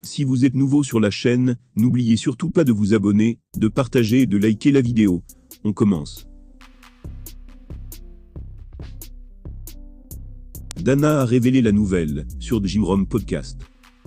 Si vous êtes nouveau sur la chaîne, n'oubliez surtout pas de vous abonner, de partager et de liker la vidéo. On commence. Dana a révélé la nouvelle sur Jim Rome Podcast.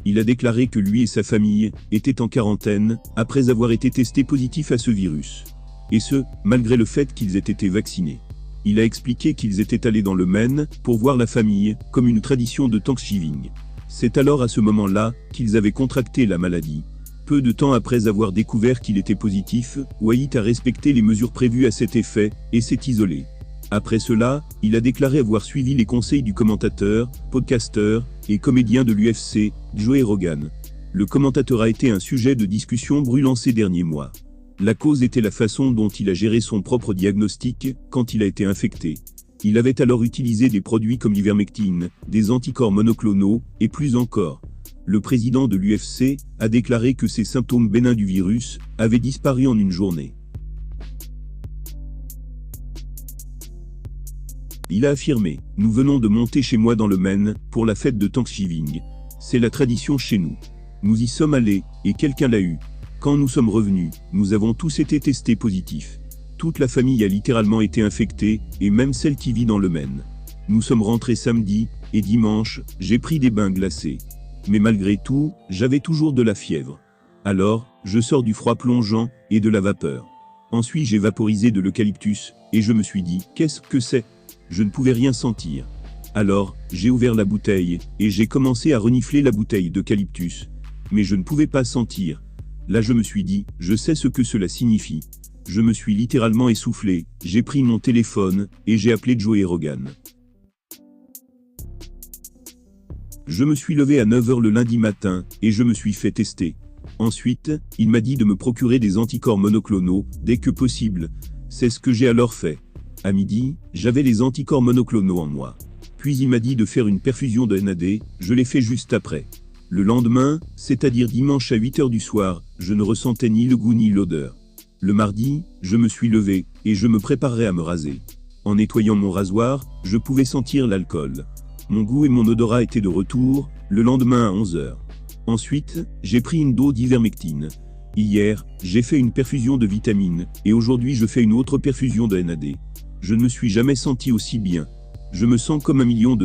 Il a déclaré que lui et sa famille étaient en quarantaine après avoir été testés positifs à ce virus. Et ce, malgré le fait qu'ils aient été vaccinés. Il a expliqué qu'ils étaient allés dans le Maine pour voir la famille, comme une tradition de Thanksgiving. C'est alors à ce moment-là qu'ils avaient contracté la maladie. Peu de temps après avoir découvert qu'il était positif, Wyatt a respecté les mesures prévues à cet effet et s'est isolé. Après cela, il a déclaré avoir suivi les conseils du commentateur, podcasteur et comédien de l'UFC, Joe Rogan. Le commentateur a été un sujet de discussion brûlant ces derniers mois. La cause était la façon dont il a géré son propre diagnostic quand il a été infecté. Il avait alors utilisé des produits comme l'ivermectine, des anticorps monoclonaux, et plus encore. Le président de l'UFC a déclaré que ces symptômes bénins du virus avaient disparu en une journée. Il a affirmé « Nous venons de monter chez moi dans le Maine pour la fête de Thanksgiving. C'est la tradition chez nous. Nous y sommes allés, et quelqu'un l'a eu. Quand nous sommes revenus, nous avons tous été testés positifs. Toute la famille a littéralement été infectée, et même celle qui vit dans le Maine. Nous sommes rentrés samedi, et dimanche, j'ai pris des bains glacés. Mais malgré tout, j'avais toujours de la fièvre. Alors, je sors du froid plongeant, et de la vapeur. Ensuite j'ai vaporisé de l'eucalyptus, et je me suis dit, qu'est-ce que c'est ? Je ne pouvais rien sentir. Alors, j'ai ouvert la bouteille, et j'ai commencé à renifler la bouteille d'eucalyptus. Mais je ne pouvais pas sentir. Là je me suis dit, je sais ce que cela signifie. Je me suis littéralement essoufflé, j'ai pris mon téléphone, et j'ai appelé Joe Rogan. Je me suis levé à 9h le lundi matin, et je me suis fait tester. Ensuite, il m'a dit de me procurer des anticorps monoclonaux, dès que possible. C'est ce que j'ai alors fait. À midi, j'avais les anticorps monoclonaux en moi. Puis il m'a dit de faire une perfusion de NAD, je l'ai fait juste après. Le lendemain, c'est-à-dire dimanche à 8h du soir, je ne ressentais ni le goût ni l'odeur. Le mardi, je me suis levé, et je me préparais à me raser. En nettoyant mon rasoir, je pouvais sentir l'alcool. Mon goût et mon odorat étaient de retour, le lendemain à 11h. Ensuite, j'ai pris une dose d'ivermectine. Hier, j'ai fait une perfusion de vitamines, et aujourd'hui je fais une autre perfusion de NAD. Je ne me suis jamais senti aussi bien. Je me sens comme $1 million.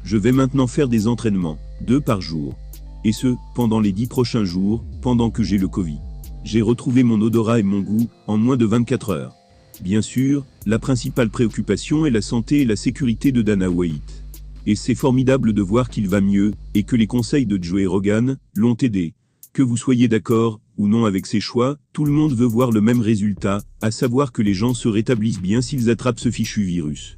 Je vais maintenant faire des entraînements, 2 par jour. Et ce, pendant les 10 prochains jours, pendant que j'ai le Covid. J'ai retrouvé mon odorat et mon goût, en moins de 24 heures. Bien sûr, la principale préoccupation est la santé et la sécurité de Dana White. Et c'est formidable de voir qu'il va mieux, et que les conseils de Joe Rogan l'ont aidé. Que vous soyez d'accord, ou non avec ses choix, tout le monde veut voir le même résultat, à savoir que les gens se rétablissent bien s'ils attrapent ce fichu virus.